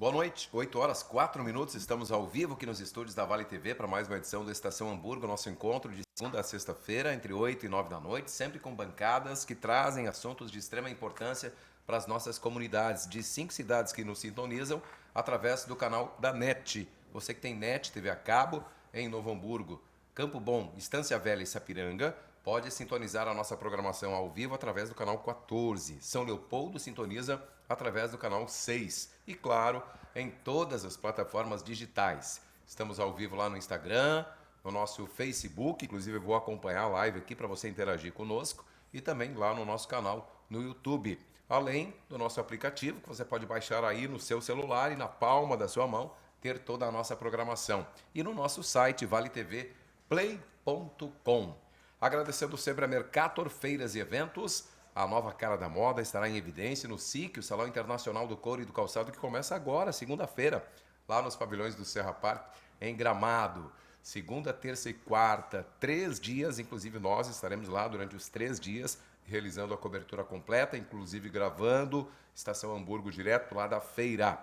Boa noite, 8 horas 4 minutos, estamos ao vivo aqui nos estúdios da Vale TV para mais uma edição do Estação Hamburgo, nosso encontro de segunda a sexta-feira, entre 8 e 9 da noite, sempre com bancadas que trazem assuntos de extrema importância para as nossas comunidades de 5 cidades que nos sintonizam através do canal da NET. Você que tem NET, TV a cabo, em Novo Hamburgo, Campo Bom, Estância Velha e Sapiranga, pode sintonizar a nossa programação ao vivo através do canal 14. São Leopoldo sintoniza através do canal 6. E, claro, em todas as plataformas digitais. Estamos ao vivo lá no Instagram, no nosso Facebook. Inclusive, eu vou acompanhar a live aqui para você interagir conosco. E também lá no nosso canal no YouTube. Além do nosso aplicativo, que você pode baixar aí no seu celular e na palma da sua mão, ter toda a nossa programação. E no nosso site, valetvplay.com. Agradecendo sempre a Mercator Feiras e Eventos, a nova cara da moda estará em evidência no SIC, o Salão Internacional do Couro e do Calçado, que começa agora, segunda-feira, lá nos pavilhões do Serra Park, em Gramado. Segunda, terça e quarta, 3 dias, inclusive nós estaremos lá durante os 3 dias, realizando a cobertura completa, inclusive gravando Estação Hamburgo direto lá da feira.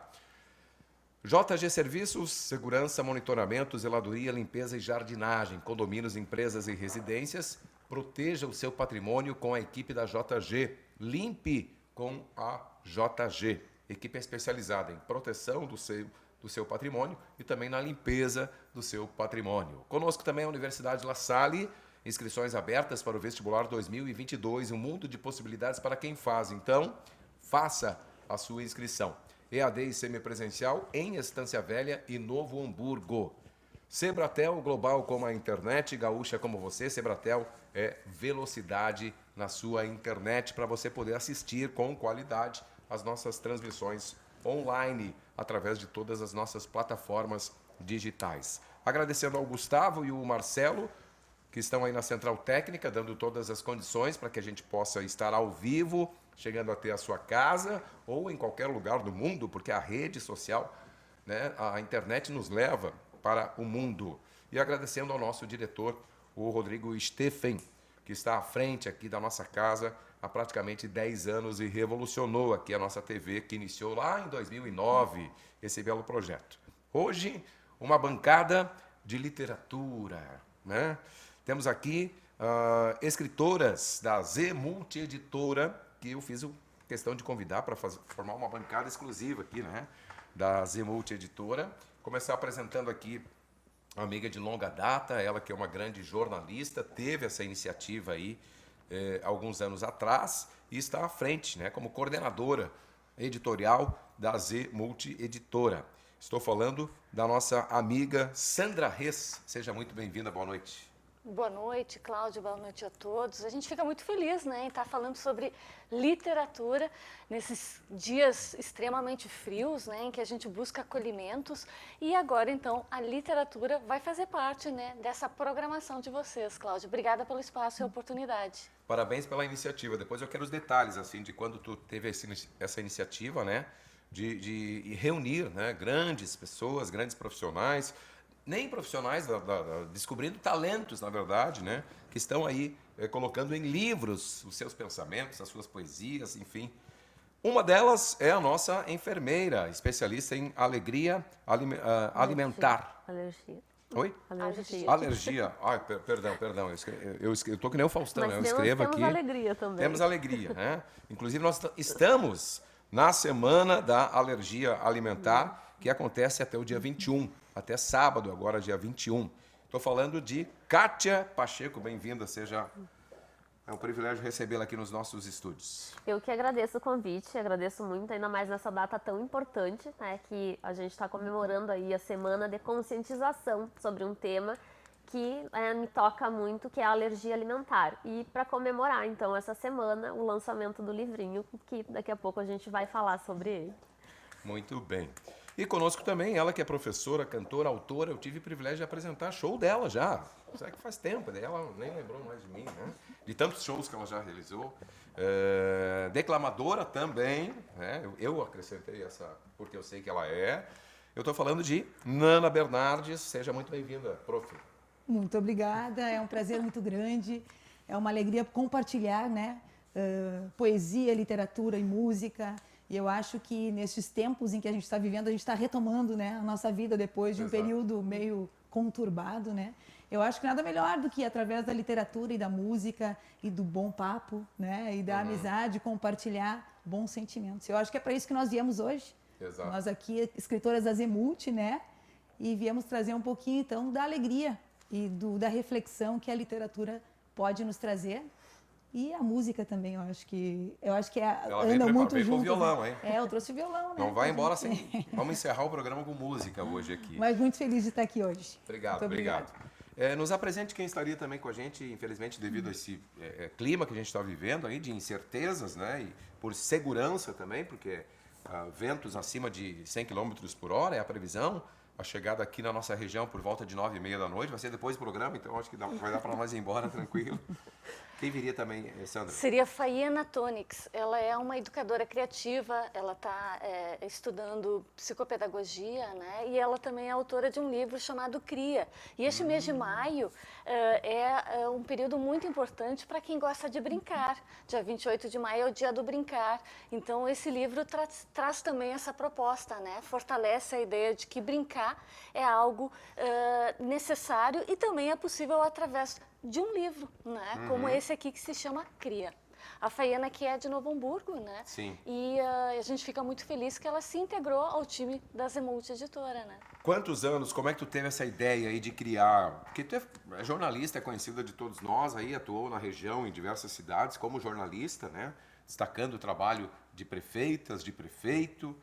JG Serviços, segurança, monitoramento, zeladoria, limpeza e jardinagem, condomínios, empresas e residências. Proteja o seu patrimônio com a equipe da JG. Limpe com a JG. Equipe especializada em proteção do seu patrimônio e também na limpeza do seu patrimônio. Conosco também a Universidade La Salle, inscrições abertas para o vestibular 2022, um mundo de possibilidades para quem faz. Então, faça a sua inscrição. EAD e semipresencial em Estância Velha e Novo Hamburgo. Sebratel, global como a internet, gaúcha como você. Sebratel é velocidade na sua internet para você poder assistir com qualidade as nossas transmissões online através de todas as nossas plataformas digitais. Agradecendo ao Gustavo e o Marcelo, que estão aí na Central Técnica, dando todas as condições para que a gente possa estar ao vivo, chegando até a sua casa ou em qualquer lugar do mundo, porque a rede social, né, a internet nos leva para o mundo. E agradecendo ao nosso diretor, o Rodrigo Steffen, que está à frente aqui da nossa casa há praticamente 10 anos e revolucionou aqui a nossa TV, que iniciou lá em 2009, esse belo projeto. Hoje, uma bancada de literatura, né? Temos aqui escritoras da Z Multi Editora, que eu fiz questão de convidar para formar uma bancada exclusiva aqui, né? Da Z Multi Editora. Começar apresentando aqui uma amiga de longa data, ela que é uma grande jornalista, teve essa iniciativa aí alguns anos atrás e está à frente, né? Como coordenadora editorial da Z Multi Editora. Estou falando da nossa amiga Sandra Reis. Seja muito bem-vinda, boa noite. Boa noite, Cláudio, boa noite a todos. A gente fica muito feliz, né, em estar falando sobre literatura nesses dias extremamente frios, né, em que a gente busca acolhimentos. E agora, então, a literatura vai fazer parte, né, dessa programação de vocês, Cláudio. Obrigada pelo espaço e oportunidade. Parabéns pela iniciativa. Depois eu quero os detalhes, assim, de quando tu teve essa iniciativa, né, de reunir, né, grandes pessoas, grandes profissionais, nem profissionais, descobrindo talentos, na verdade, né, que estão aí colocando em livros os seus pensamentos, as suas poesias, enfim. Uma delas é a nossa enfermeira, especialista em alimentar. Alergia. Oi? Alergia. Alergia. Ai, perdão. Eu estou que nem o Faustão, né? Eu escrevo aqui. Temos alegria também. Temos alegria, né? Inclusive, nós estamos na Semana da Alergia Alimentar, que acontece até o dia 21, até sábado, agora dia 21. Estou falando de Kátia Pacheco, bem-vinda, é um privilégio recebê-la aqui nos nossos estúdios. Eu que agradeço o convite, agradeço muito, ainda mais nessa data tão importante, né, que a gente está comemorando aí a Semana de Conscientização sobre um tema que me toca muito, que é a alergia alimentar. E para comemorar, então, essa semana, o lançamento do livrinho, que daqui a pouco a gente vai falar sobre ele. Muito bem. E conosco também, ela que é professora, cantora, autora, eu tive o privilégio de apresentar show dela já. Será que faz tempo? Ela nem lembrou mais de mim, né? De tantos shows que ela já realizou. Declamadora também, né? Eu acrescentei essa, porque eu sei que ela é. Eu estou falando de Nana Bernardes. Seja muito bem-vinda, prof. Muito obrigada, é um prazer muito grande, é uma alegria compartilhar, né? Poesia, literatura e música. E eu acho que nesses tempos em que a gente está vivendo, a gente está retomando, né, a nossa vida depois de um período meio conturbado, né? Eu acho que nada melhor do que através da literatura e da música e do bom papo, né, e da amizade, compartilhar bons sentimentos. Eu acho que é para isso que nós viemos hoje. Exato. Nós aqui, escritoras da Zemult, né, e viemos trazer um pouquinho, então, da alegria e da reflexão que a literatura pode nos trazer. E a música também, eu acho que anda muito junto. Com violão, hein? Eu trouxe o violão, né? Não vai embora sem... Vamos encerrar o programa com música hoje aqui. Mas muito feliz de estar aqui hoje. Obrigado, Muito obrigado. Nos apresente quem estaria também com a gente, infelizmente, devido a esse clima que a gente está vivendo aí, de incertezas, né? E por segurança também, porque ventos acima de 100 km por hora é a previsão. A chegada aqui na nossa região por volta de 9h30 da noite, vai ser depois do programa, então acho que vai dar para nós ir embora tranquilo. Quem viria também, Sandra? Seria Faíana Tonix. Ela é uma educadora criativa, ela está estudando psicopedagogia, né? E ela também é autora de um livro chamado Cria. E este mês de maio é um período muito importante para quem gosta de brincar. Dia 28 de maio é o dia do brincar. Então, esse livro traz também essa proposta, né? Fortalece a ideia de que brincar é algo necessário e também é possível através de um livro, né? Como esse aqui que se chama Cria. A Faíana, que é de Novo Hamburgo, né? Sim. E a gente fica muito feliz que ela se integrou ao time da Zemult Editora, né? Quantos anos, como é que tu teve essa ideia aí de criar? Porque tu é jornalista, é conhecida de todos nós, aí atuou na região, em diversas cidades, como jornalista, né? Destacando o trabalho de prefeitas, de prefeito.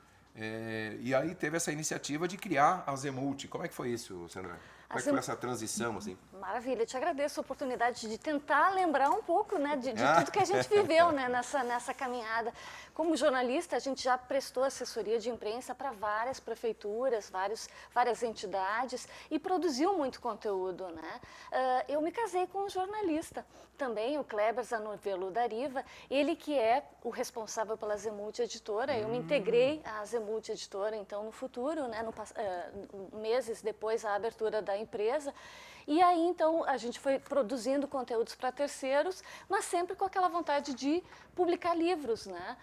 E aí teve essa iniciativa de criar a Zemult. Como é que foi isso, Sandra? Como é que foi essa transição, assim? Maravilha, eu te agradeço a oportunidade de tentar lembrar um pouco, né, de tudo que a gente viveu, né, nessa caminhada. Como jornalista, a gente já prestou assessoria de imprensa para várias prefeituras, várias entidades e produziu muito conteúdo, né? Eu me casei com um jornalista também, o Kleber Zanovelo Dariva, ele que é o responsável pela Zemult Editora. Eu me integrei à Zemult Editora, então, no futuro, né, meses depois da abertura da empresa. E aí, então, a gente foi produzindo conteúdos para terceiros, mas sempre com aquela vontade de publicar livros, né?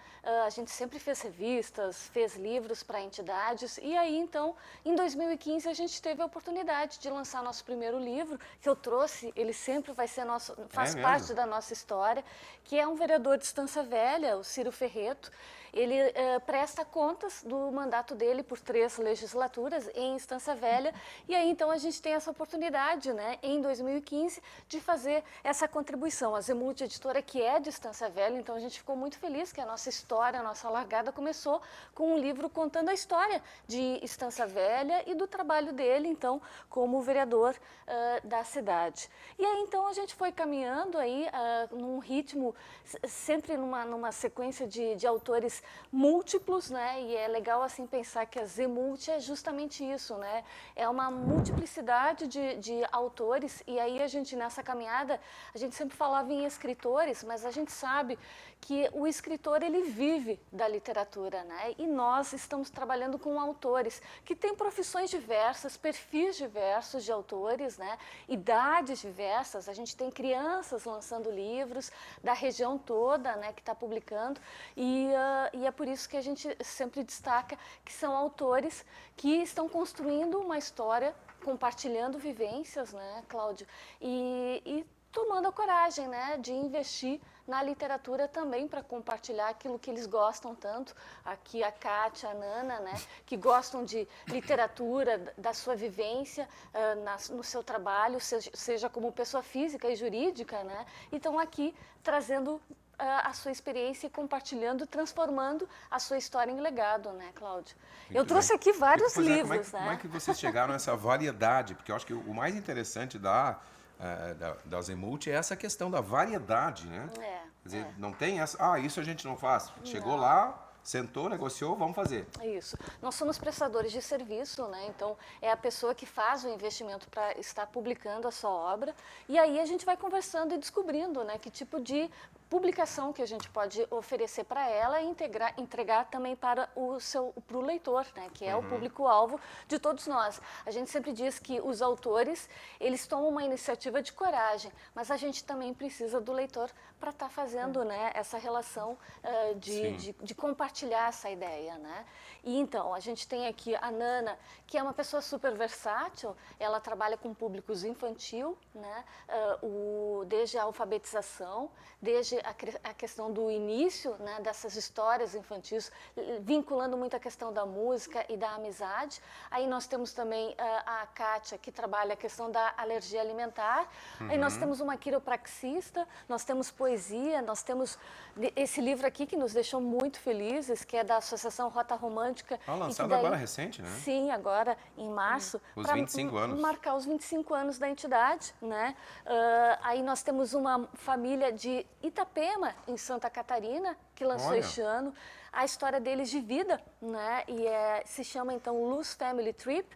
A gente sempre fez revistas, fez livros para entidades. E aí, então, em 2015, a gente teve a oportunidade de lançar nosso primeiro livro, que eu trouxe, ele sempre vai ser faz parte da nossa história, que é um vereador de Estância Velha, o Ciro Ferreto. Ele presta contas do mandato dele por 3 legislaturas em Estância Velha. E aí, então, a gente tem essa oportunidade, né, em 2015, de fazer essa contribuição. A Zemult Editora, que é de Estância Velha, então a gente ficou muito feliz que a nossa história, a nossa largada começou com um livro contando a história de Estância Velha e do trabalho dele, então, como vereador da cidade. E aí, então, a gente foi caminhando aí num ritmo, sempre numa sequência de autores múltiplos, né? E é legal assim pensar que a Zemult é justamente isso, né? É uma multiplicidade de autores. E aí a gente, nessa caminhada, a gente sempre falava em escritores, mas a gente sabe que o escritor, ele vive da literatura, né? E nós estamos trabalhando com autores que têm profissões diversas, perfis diversos de autores, né? Idades diversas. A gente tem crianças lançando livros da região toda, né, que está publicando. E é por isso que a gente sempre destaca que são autores que estão construindo uma história, compartilhando vivências, né, Cláudio? E tomando a coragem, né, de investir na literatura também para compartilhar aquilo que eles gostam tanto. Aqui a Kátia, a Nana, né, que gostam de literatura, da sua vivência no seu trabalho, seja como pessoa física e jurídica, né? Então aqui trazendo a sua experiência e compartilhando, transformando a sua história em legado, né, Cláudio? Eu trouxe aqui vários livros, né? Como é que vocês chegaram a essa variedade? Porque eu acho que o mais interessante da Zemult é essa questão da variedade, né? Quer dizer, não tem essa, isso a gente não faz. Chegou lá, sentou, negociou, vamos fazer. Isso. Nós somos prestadores de serviço, né? Então, é a pessoa que faz o investimento para estar publicando a sua obra. E aí a gente vai conversando e descobrindo, né, que tipo de publicação que a gente pode oferecer para ela e entregar também para o leitor, né, que é o público-alvo de todos nós. A gente sempre diz que os autores, eles tomam uma iniciativa de coragem, mas a gente também precisa do leitor para estar fazendo, né, essa relação de compartilhar essa ideia, né? E então, a gente tem aqui a Nana, que é uma pessoa super versátil, ela trabalha com públicos infantil, né, desde a alfabetização, desde a questão do início, né, dessas histórias infantis, vinculando muito a questão da música e da amizade. Aí nós temos também a Kátia, que trabalha a questão da alergia alimentar. Aí nós temos uma quiropraxista, nós temos poesia, nós temos esse livro aqui que nos deixou muito felizes, que é da Associação Rota Romântica. Lançado agora recente, né? Sim, agora em março. Os 25 anos. Marcar os 25 anos da entidade, né? Aí nós temos uma família de Itapema, em Santa Catarina, que lançou este ano a história deles de vida, né? E se chama então Luz Family Trip,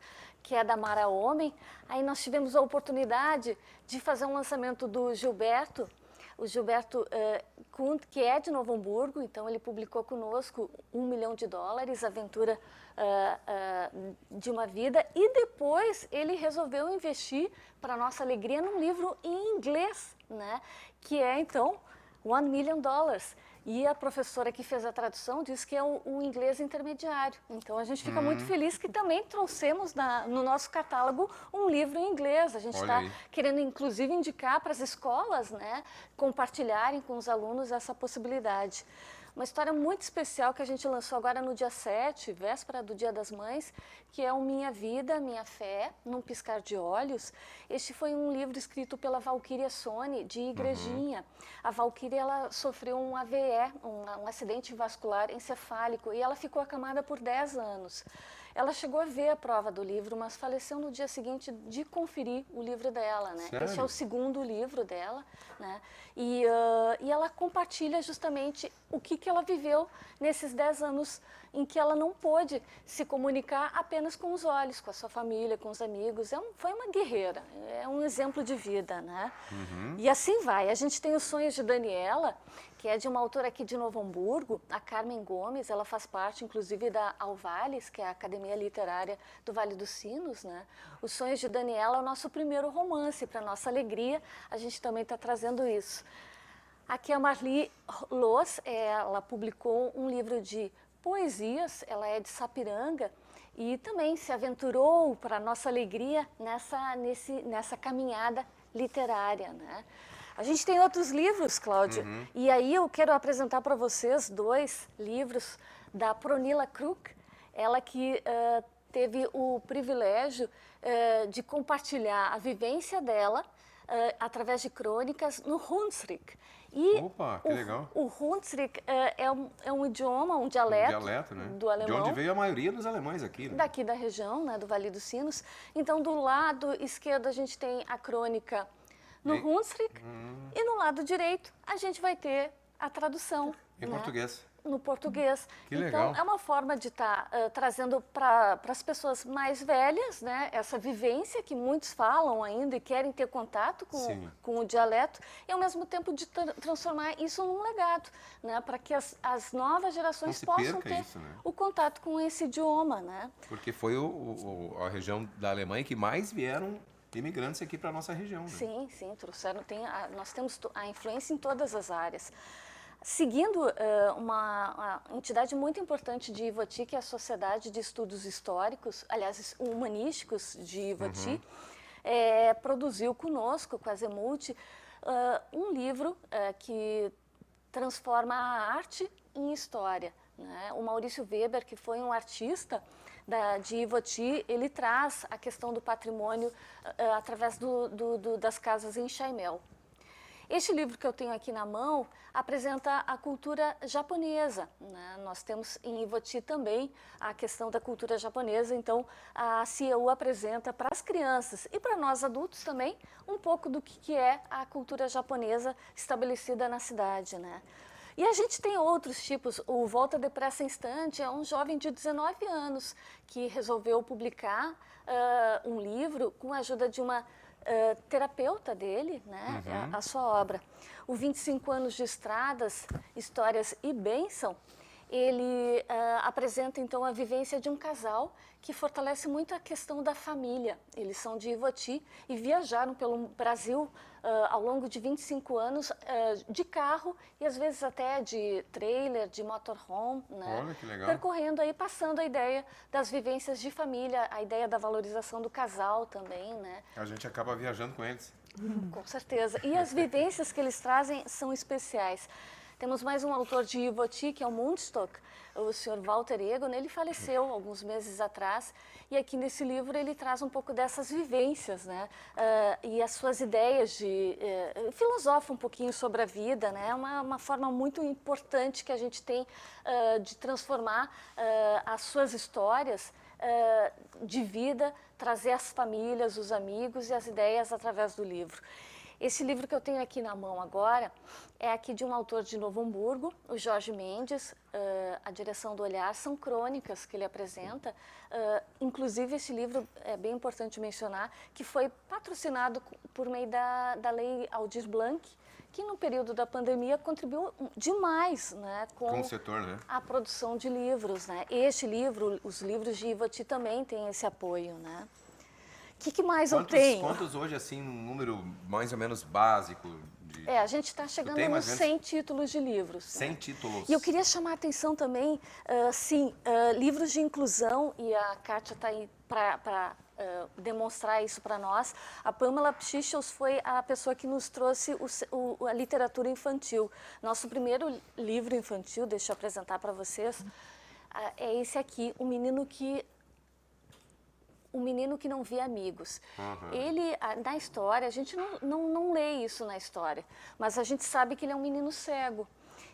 que é da Mara Homem. Aí nós tivemos a oportunidade de fazer um lançamento do Gilberto, o Gilberto Kuhn, que é de Novo Hamburgo, então ele publicou conosco $1 milhão, Aventura de uma Vida, e depois ele resolveu investir, para nossa alegria, num livro em inglês, né? Que é então $1 Million. E a professora que fez a tradução disse que é o inglês intermediário. Então, a gente fica muito feliz que também trouxemos no nosso catálogo um livro em inglês. A gente está querendo, inclusive, indicar para as escolas, né, compartilharem com os alunos essa possibilidade. Uma história muito especial que a gente lançou agora no dia 7, véspera do Dia das Mães, que é o Minha Vida, Minha Fé, num piscar de olhos. Este foi um livro escrito pela Valquíria Sone, de Igrejinha. A Valquíria, ela sofreu um AVE, um acidente vascular encefálico, e ela ficou acamada por 10 anos. Ela chegou a ver a prova do livro, mas faleceu no dia seguinte de conferir o livro dela, né? Sério? Esse é o segundo livro dela, né? E ela compartilha justamente o que ela viveu nesses 10 anos em que ela não pôde se comunicar apenas com os olhos, com a sua família, com os amigos. Foi uma guerreira, é um exemplo de vida, né? E assim vai. A gente tem Os Sonhos de Daniela, que é de uma autora aqui de Novo Hamburgo, a Carmen Gomes. Ela faz parte, inclusive, da Alvales, que é a Academia Literária do Vale dos Sinos, né? Os Sonhos de Daniela é o nosso primeiro romance. Para nossa alegria, a gente também está trazendo isso. Aqui a Marli Loz, ela publicou um livro de poesias, ela é de Sapiranga, e também se aventurou, para nossa alegria, nessa caminhada literária, né? A gente tem outros livros, Cláudio, e aí eu quero apresentar para vocês 2 livros da Pronila Kruk, ela que teve o privilégio de compartilhar a vivência dela através de crônicas no Hunsrück. E Opa, que legal. O Hunsrück é um idioma, um dialeto, né? do alemão. De onde veio a maioria dos alemães aqui, né? Daqui da região, né, do Vale dos Sinos. Então, do lado esquerdo, a gente tem a crônica no Hunsrück, e no lado direito, a gente vai ter a tradução. Em né? português. No português. Que então, legal. é uma forma de estar trazendo para as pessoas mais velhas, né, essa vivência que muitos falam ainda e querem ter contato com o dialeto, e ao mesmo tempo de transformar isso num legado, né, para que as novas gerações possam ter isso, né? o contato com esse idioma, né? Porque foi a região da Alemanha que mais vieram imigrantes aqui para a nossa região, né? Sim, trouxeram. Nós temos a influência em todas as áreas. Seguindo uma entidade muito importante de Ivoti, que é a Sociedade de Estudos Históricos, aliás, humanísticos de Ivoti, produziu conosco, com a Zemult, um livro que transforma a arte em história, né? O Maurício Weber, que foi um artista de Ivoti, ele traz a questão do patrimônio através das casas em Chaimel. Este livro que eu tenho aqui na mão apresenta a cultura japonesa, né? Nós temos em Ivoti também a questão da cultura japonesa, então a CIEU apresenta para as crianças e para nós adultos também um pouco do que é a cultura japonesa estabelecida na cidade, né? E a gente tem outros tipos. O Volta Depressa Instante é um jovem de 19 anos que resolveu publicar um livro com a ajuda de uma terapeuta dele, né, a sua obra. O 25 anos de estradas, histórias e bênção, ele apresenta então a vivência de um casal que fortalece muito a questão da família. Eles são de Ivoti e viajaram pelo Brasil ao longo de 25 anos de carro e às vezes até de trailer, de motorhome, né? Olha que legal. Percorrendo aí, passando a ideia das vivências de família, a ideia da valorização do casal também, né? A gente acaba viajando com eles. Com certeza. E as vivências que eles trazem são especiais. Temos mais um autor de Ivoti, que é o Mundstock, o Sr. Walter Egon. Ele faleceu alguns meses atrás e aqui nesse livro ele traz um pouco dessas vivências, né? E as suas ideias filosofa um pouquinho sobre a vida, né? É uma forma muito importante que a gente tem de transformar as suas histórias de vida, trazer as famílias, os amigos e as ideias através do livro. Esse livro que eu tenho aqui na mão agora é aqui de um autor de Novo Hamburgo, o Jorge Mendes. A direção do Olhar são crônicas que ele apresenta. Inclusive, esse livro, é bem importante mencionar, que foi patrocinado por meio da Lei Aldir Blanc, que no período da pandemia contribuiu demais, né, com o setor, né? a produção de livros, né? Este livro, os livros de Ivoti também têm esse apoio, né? O que mais eu tenho? Quantos hoje, assim, um número mais ou menos básico? A gente está chegando nos 100 títulos de livros. 100 né? títulos. E eu queria chamar a atenção também, livros de inclusão, e a Kátia está aí para demonstrar isso para nós. A Pamela Pchichos foi a pessoa que nos trouxe a literatura infantil. Nosso primeiro livro infantil, deixa eu apresentar para vocês, é esse aqui, O Menino que não via amigos. Ele, na história, a gente não lê isso na história, mas a gente sabe que ele é um menino cego.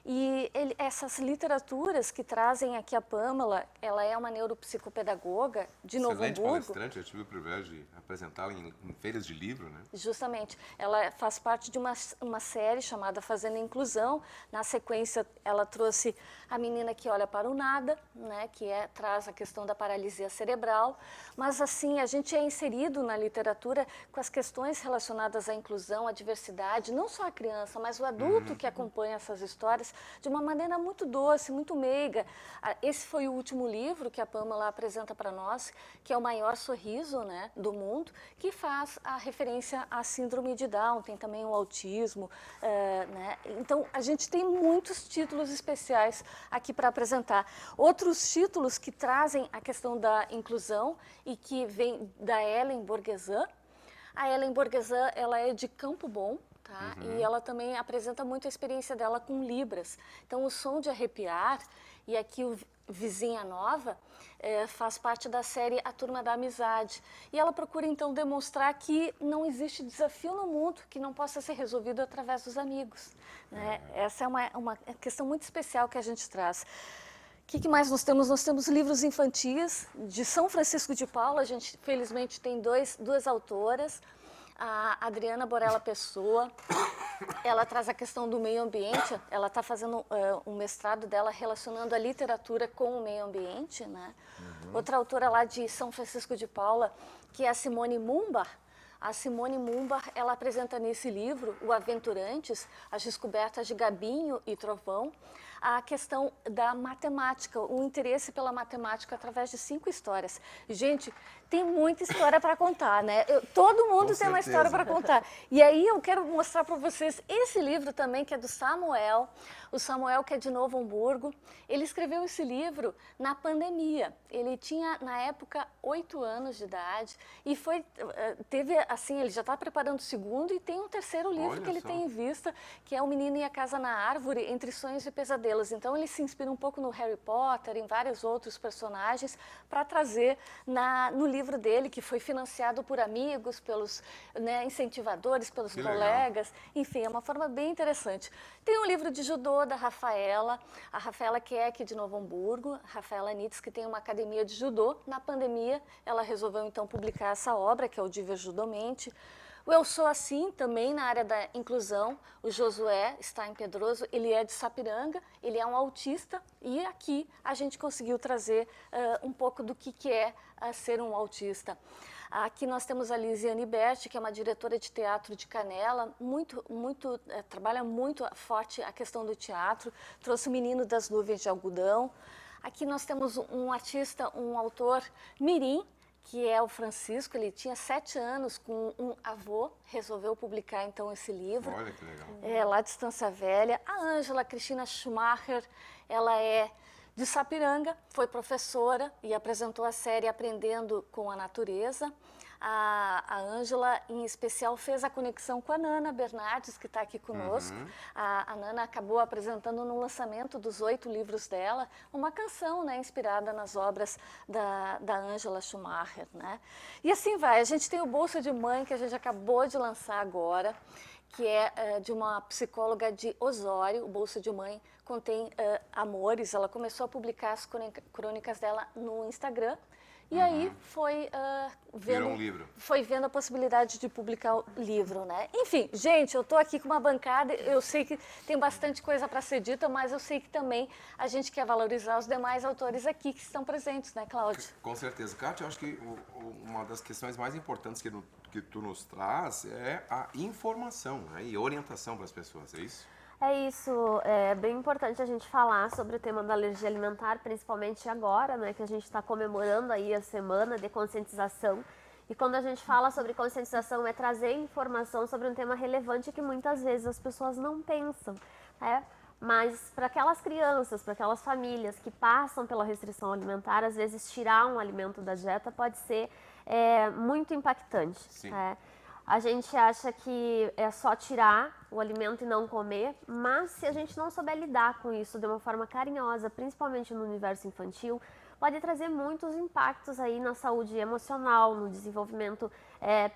E essas literaturas que trazem aqui a Pamela, ela é uma neuropsicopedagoga de Novo Excelente Hamburgo. palestrante, eu tive o privilégio de apresentá-la em feiras de livro, né? Justamente. Ela faz parte de uma série chamada Fazendo Inclusão. Na sequência, ela trouxe A Menina que Olha para o Nada, né, traz a questão da paralisia cerebral. Mas, assim, a gente é inserido na literatura com as questões relacionadas à inclusão, à diversidade, não só a criança, mas o adulto que acompanha essas histórias de uma maneira muito doce, muito meiga. Esse foi o último livro que a Pamela apresenta para nós, que é O Maior Sorriso, né, do Mundo, que faz a referência à síndrome de Down, tem também o autismo, né? Então, a gente tem muitos títulos especiais aqui para apresentar. Outros títulos que trazem a questão da inclusão e que vem da Ellen Borgesan. A Ellen Borgesan, ela é de Campo Bom, tá? E ela também apresenta muito a experiência dela com Libras. Então, O Som de Arrepiar, e aqui o Vizinha Nova, faz parte da série A Turma da Amizade. E ela procura, então, demonstrar que não existe desafio no mundo que não possa ser resolvido através dos amigos, né? Essa é uma questão muito especial que a gente traz. O que mais nós temos? Nós temos livros infantis de São Francisco de Paula. A gente, felizmente, tem duas autoras. A Adriana Borella Pessoa, ela traz a questão do meio ambiente. Ela está fazendo um mestrado dela relacionando a literatura com o meio ambiente, né? Outra autora lá de São Francisco de Paula, que é a Simone Mumbar. A Simone Mumbar, ela apresenta nesse livro, O Aventurantes, as descobertas de Gabinho e Trovão, a questão da matemática, o interesse pela matemática através de 5 histórias. Gente, tem muita história para contar, né? Todo mundo tem uma história para contar. E aí eu quero mostrar para vocês esse livro também, que é do Samuel. O Samuel, que é de Novo Hamburgo. Ele escreveu esse livro na pandemia. Ele tinha, na época, 8 anos de idade. E ele já está preparando o segundo e tem um terceiro livro que ele tem em vista, que é O Menino e a Casa na Árvore, Entre Sonhos e Pesadelos. Então, ele se inspira um pouco no Harry Potter, em vários outros personagens, para trazer no livro dele, que foi financiado por amigos, pelos incentivadores, pelos colegas. Enfim, é uma forma bem interessante. Tem um livro de judô da Rafaela, a Rafaela que é aqui de Novo Hamburgo, Rafaela Nitz, que tem uma academia de judô. Na pandemia, ela resolveu, então, publicar essa obra, que é o Diver Judomente. O Eu Sou Assim, também na área da inclusão, o Josué está em Pedroso, ele é de Sapiranga, ele é um autista e aqui a gente conseguiu trazer um pouco do que é ser um autista. Aqui nós temos a Lisiane Berti, que é uma diretora de teatro de Canela, trabalha muito forte a questão do teatro, trouxe o Menino das Nuvens de Algodão. Aqui nós temos um artista, um autor mirim, que é o Francisco. Ele tinha 7 anos com um avô, resolveu publicar então esse livro. Olha que legal. Lá de Estância Velha. A Ângela Cristina Schumacher, ela é de Sapiranga, foi professora e apresentou a série Aprendendo com a Natureza. A Ângela, em especial, fez a conexão com a Nana Bernardes, que está aqui conosco. A Nana acabou apresentando no lançamento dos 8 livros dela uma canção, né, inspirada nas obras da Ângela Schumacher, né? E assim vai. A gente tem o Bolsa de Mãe, que a gente acabou de lançar agora, que é de uma psicóloga de Osório. O Bolsa de Mãe contém amores. Ela começou a publicar as crônicas dela no Instagram. E aí Virou um livro. Foi vendo a possibilidade de publicar o livro, né? Enfim, gente, eu estou aqui com uma bancada, eu sei que tem bastante coisa para ser dita, mas eu sei que também a gente quer valorizar os demais autores aqui que estão presentes, né, Cláudio? Com certeza. Kátia, eu acho que uma das questões mais importantes que tu nos traz é a informação, né, e orientação para as pessoas, é isso? É isso, é bem importante a gente falar sobre o tema da alergia alimentar, principalmente agora, né, que a gente está comemorando aí a semana de conscientização. E quando a gente fala sobre conscientização, é trazer informação sobre um tema relevante que muitas vezes as pessoas não pensam, né? Mas para aquelas crianças, para aquelas famílias que passam pela restrição alimentar, às vezes tirar um alimento da dieta pode ser muito impactante. Sim. A gente acha que é só tirar o alimento e não comer, mas se a gente não souber lidar com isso de uma forma carinhosa, principalmente no universo infantil, pode trazer muitos impactos aí na saúde emocional, no desenvolvimento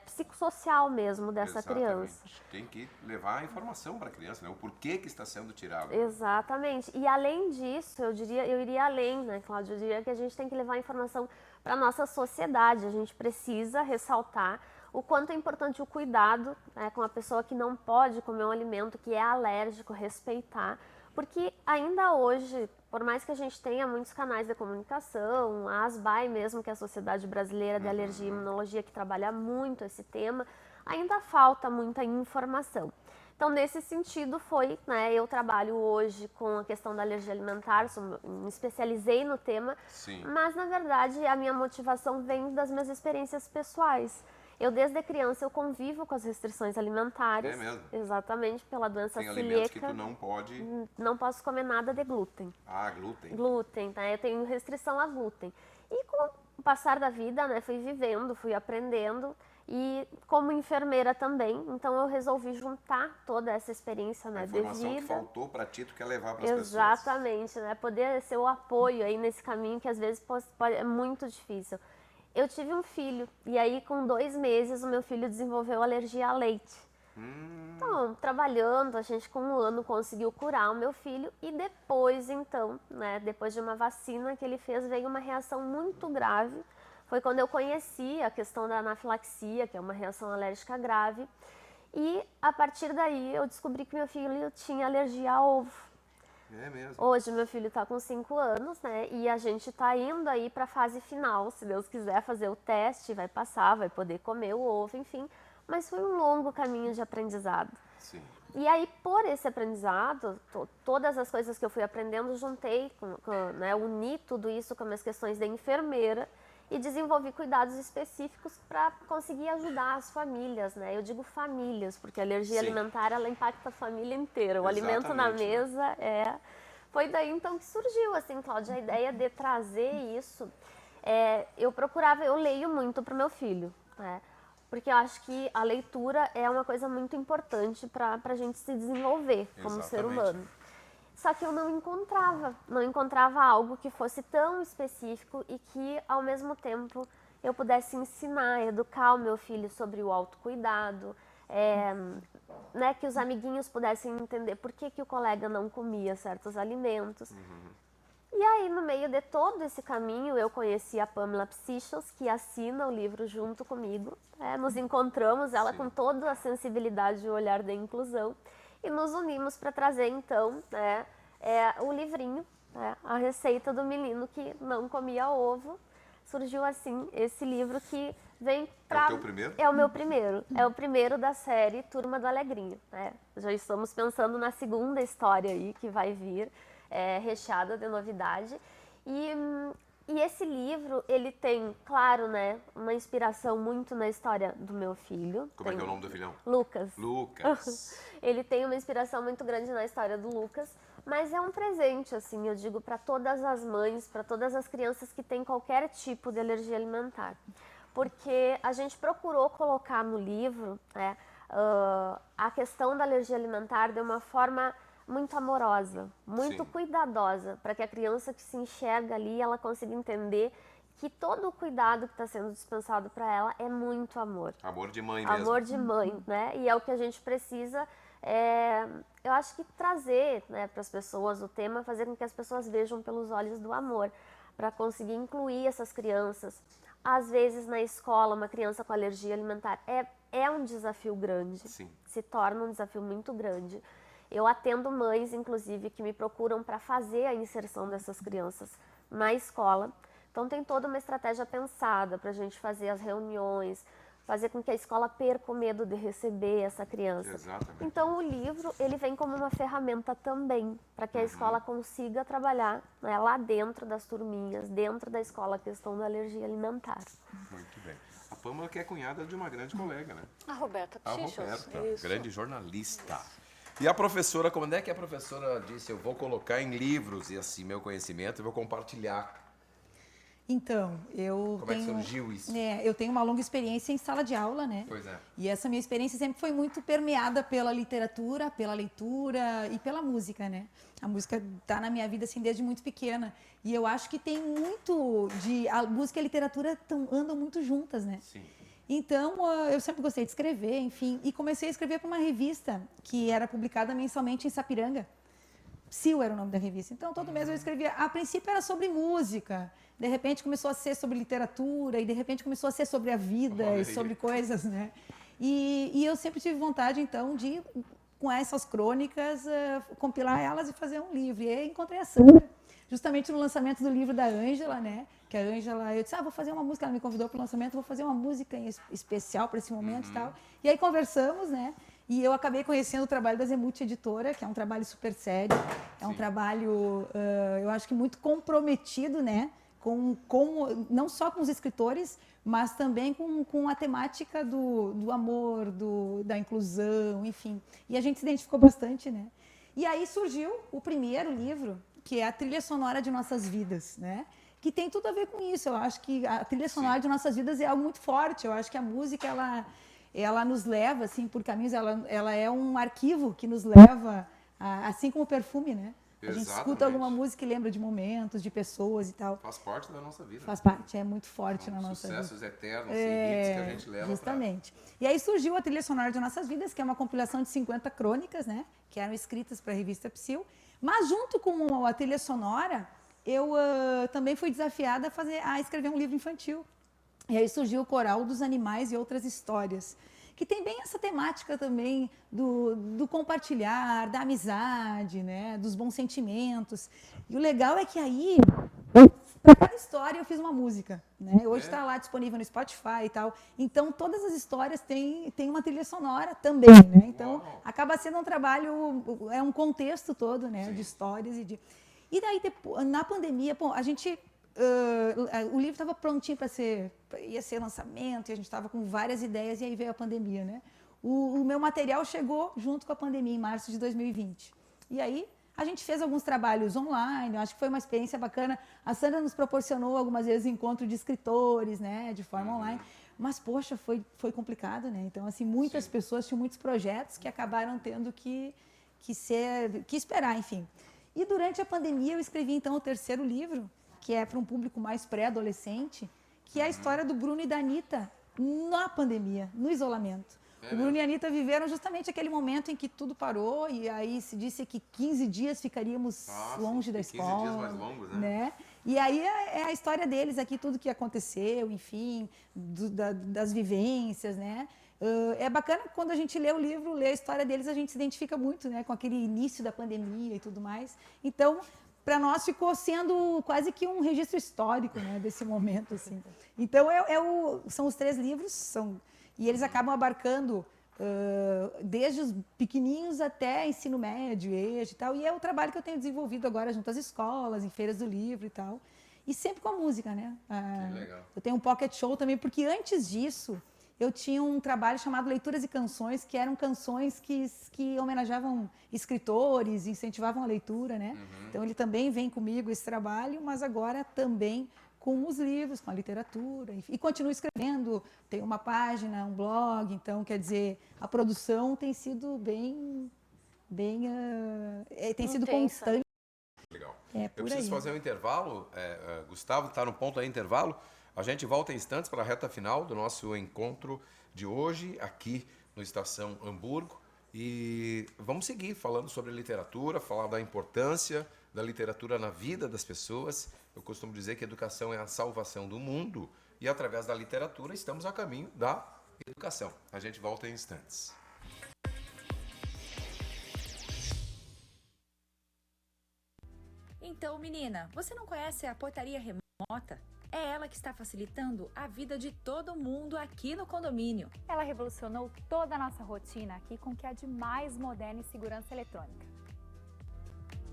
psicossocial mesmo dessa criança. Tem que levar a informação para a criança, né? O porquê que está sendo tirado. Exatamente. E além disso, eu iria além, né, Cláudia? Eu diria que a gente tem que levar a informação para a nossa sociedade. A gente precisa ressaltar o quanto é importante o cuidado, né, com a pessoa que não pode comer um alimento, que é alérgico, respeitar. Porque ainda hoje, por mais que a gente tenha muitos canais de comunicação, a ASBAI mesmo, que é a Sociedade Brasileira de Alergia e Imunologia, que trabalha muito esse tema, ainda falta muita informação. Então, nesse sentido, eu trabalho hoje com a questão da alergia alimentar, me especializei no tema, Sim. Mas, na verdade, a minha motivação vem das minhas experiências pessoais. Eu, desde criança, eu convivo com as restrições alimentares. É mesmo? Exatamente, pela doença celíaca. Tem alimentos que tu não pode... Não posso comer nada de glúten. Ah, glúten. Glúten, tá? Eu tenho restrição a glúten. E com o passar da vida, né, fui vivendo, fui aprendendo. E como enfermeira também, então eu resolvi juntar toda essa experiência, né, de vida. A informação que faltou para ti, tu quer levar para as pessoas. Exatamente, né? Poder ser o apoio aí nesse caminho que às vezes é muito difícil. Eu tive um filho e aí com 2 meses o meu filho desenvolveu alergia a leite. Então, trabalhando, a gente com 1 ano conseguiu curar o meu filho e depois então, né, depois de uma vacina que ele fez, veio uma reação muito grave. Foi quando eu conheci a questão da anafilaxia, que é uma reação alérgica grave. E a partir daí eu descobri que meu filho tinha alergia a ovo. É mesmo? Hoje meu filho está com 5 anos, né? E a gente está indo aí para a fase final. Se Deus quiser fazer o teste, vai passar, vai poder comer o ovo, enfim. Mas foi um longo caminho de aprendizado. Sim. E aí, por esse aprendizado, todas as coisas que eu fui aprendendo, juntei, né, uni tudo isso com as minhas questões de enfermeira e desenvolvi cuidados específicos para conseguir ajudar as famílias, né? Eu digo famílias, porque a alergia Sim. alimentar, ela impacta a família inteira. O alimento na mesa Foi daí, então, que surgiu, assim, Cláudia, a ideia de trazer isso. Eu leio muito para o meu filho, né? Porque eu acho que a leitura é uma coisa muito importante para a gente se desenvolver como ser humano. Só que eu não encontrava algo que fosse tão específico e que, ao mesmo tempo, eu pudesse ensinar, educar o meu filho sobre o autocuidado, né, que os amiguinhos pudessem entender por que o colega não comia certos alimentos. E aí, no meio de todo esse caminho, eu conheci a Pamela Psichos, que assina o livro junto comigo. Nos encontramos, ela com toda a sensibilidade e o olhar da inclusão. E nos unimos para trazer, então, o livrinho, a receita do menino que não comia ovo, surgiu assim esse livro que vem É o teu primeiro? É o meu primeiro. É o primeiro da série Turma do Alegrinho, né? Já estamos pensando na segunda história aí que vai vir, recheada de novidade. E esse livro, ele tem, claro, né, uma inspiração muito na história do meu filho. Como é que é o nome do filhão? Lucas. Lucas. Ele tem uma inspiração muito grande na história do Lucas, mas é um presente, assim, eu digo, para todas as mães, para todas as crianças que têm qualquer tipo de alergia alimentar. Porque a gente procurou colocar no livro, né, a questão da alergia alimentar de uma forma muito amorosa, muito Sim. cuidadosa, para que a criança que se enxerga ali, ela consiga entender que todo o cuidado que está sendo dispensado para ela é muito amor. Amor de mãe mesmo. Amor de mãe, né? E é o que a gente precisa, eu acho que trazer, né, para as pessoas o tema, fazer com que as pessoas vejam pelos olhos do amor, para conseguir incluir essas crianças. Às vezes na escola, uma criança com alergia alimentar é um desafio grande, Sim. se torna um desafio muito grande. Eu atendo mães, inclusive, que me procuram para fazer a inserção dessas crianças na escola. Então tem toda uma estratégia pensada para a gente fazer as reuniões, fazer com que a escola perca o medo de receber essa criança. Exatamente. Então o livro, ele vem como uma ferramenta também, para que a escola consiga trabalhar, né, lá dentro das turminhas, dentro da escola, a questão da alergia alimentar. Muito bem. A Pâmela que é cunhada de uma grande colega, né? A Roberta A Pichos. Roberta, Isso. grande jornalista. E a professora, como é que a professora disse? Eu vou colocar em livros e assim meu conhecimento eu vou compartilhar. Então, eu Como é que tenho... surgiu isso? Eu tenho uma longa experiência em sala de aula, né? Pois é. E essa minha experiência sempre foi muito permeada pela literatura, pela leitura e pela música, né? A música tá na minha vida assim desde muito pequena. E eu acho que tem muito de... A música e a literatura andam muito juntas, né? Sim. Então, eu sempre gostei de escrever, enfim. E comecei a escrever para uma revista que era publicada mensalmente em Sapiranga. Psil era o nome da revista. Então, todo mês eu escrevia. A princípio era sobre música. De repente começou a ser sobre literatura. E de repente começou a ser sobre a vida Olha e aí. sobre coisas, né? E eu sempre tive vontade, então, de, com essas crônicas, compilar elas e fazer um livro. E aí encontrei a Sandra, justamente no lançamento do livro da Ângela, né? Que a Ângela, eu disse, vou fazer uma música. Ela me convidou para o lançamento, vou fazer uma música especial para esse momento e tal. E aí conversamos, né? E eu acabei conhecendo o trabalho da Zemute Editora, que é um trabalho super sério, é um trabalho, eu acho que muito comprometido, né? Não só com os escritores, mas também com a temática do amor, da inclusão, enfim. E a gente se identificou bastante, né? E aí surgiu o primeiro livro, que é a trilha sonora de nossas vidas, né? Que tem tudo a ver com isso. Eu acho que a trilha sonora de nossas vidas é algo muito forte. Eu acho que a música, ela nos leva assim por caminhos, ela é um arquivo que nos leva, assim como o perfume, né? A gente escuta Exatamente. alguma música e lembra de momentos, de pessoas e tal. Faz parte da nossa vida. Faz parte, é muito forte São na nossa vida. sucessos eternos e hits que a gente leva Justamente. E aí surgiu a trilha sonora de Nossas Vidas, que é uma compilação de 50 crônicas, né? Que eram escritas para a revista Psil. Mas junto com a trilha sonora, eu também fui desafiada a escrever um livro infantil. E aí surgiu o Coral dos Animais e Outras Histórias, que tem bem essa temática também do compartilhar, da amizade, né? Dos bons sentimentos. E o legal é que aí, para cada história eu fiz uma música, né? Hoje está lá disponível no Spotify e tal. Então, todas as histórias têm uma trilha sonora também, né? Então, acaba sendo um trabalho, é um contexto todo, né? De histórias e de... E daí, na pandemia, a gente... o livro estava prontinho ia ser lançamento, e a gente estava com várias ideias, e aí veio a pandemia, né? O meu material chegou junto com a pandemia, em março de 2020. E aí, a gente fez alguns trabalhos online, eu acho que foi uma experiência bacana. A Sandra nos proporcionou algumas vezes encontro de escritores, né, de forma online. Mas, poxa, foi complicado, né? Então, assim, muitas pessoas tinham muitos projetos que acabaram tendo que esperar, enfim. E durante a pandemia eu escrevi, então, o terceiro livro, que é para um público mais pré-adolescente, que é a história do Bruno e da Anitta na pandemia, no isolamento. O Bruno e a Anitta viveram justamente aquele momento em que tudo parou e aí se disse que 15 dias ficaríamos longe da escola. 15 dias mais longos, né? E aí é a história deles aqui, tudo que aconteceu, enfim, das vivências, né? É bacana quando a gente lê o livro, lê a história deles, a gente se identifica muito, né, com aquele início da pandemia e tudo mais. Então, para nós ficou sendo quase que um registro histórico, né, desse momento, assim. Então, são os 3 livros, e eles acabam abarcando desde os pequenininhos até ensino médio, EJA e tal, e é o trabalho que eu tenho desenvolvido agora junto às escolas, em feiras do livro e tal, e sempre com a música, né? Que legal. Eu tenho um pocket show também, porque antes disso, eu tinha um trabalho chamado Leituras e Canções, que eram canções que homenageavam escritores, incentivavam a leitura, né? Então, ele também vem comigo, esse trabalho, mas agora também com os livros, com a literatura, enfim, e continuo escrevendo, tenho uma página, um blog, então, quer dizer, a produção tem sido tem sido Intensa. constante. Legal. É Eu por preciso aí. fazer um intervalo. Gustavo, está no ponto aí, intervalo. A gente volta em instantes para a reta final do nosso encontro de hoje, aqui no Estação Hamburgo. E vamos seguir falando sobre literatura, falar da importância da literatura na vida das pessoas. Eu costumo dizer que a educação é a salvação do mundo e, através da literatura, estamos a caminho da educação. A gente volta em instantes. Então, menina, você não conhece a portaria remota? É ela que está facilitando a vida de todo mundo aqui no condomínio. Ela revolucionou toda a nossa rotina aqui com o que há de mais moderno em segurança eletrônica.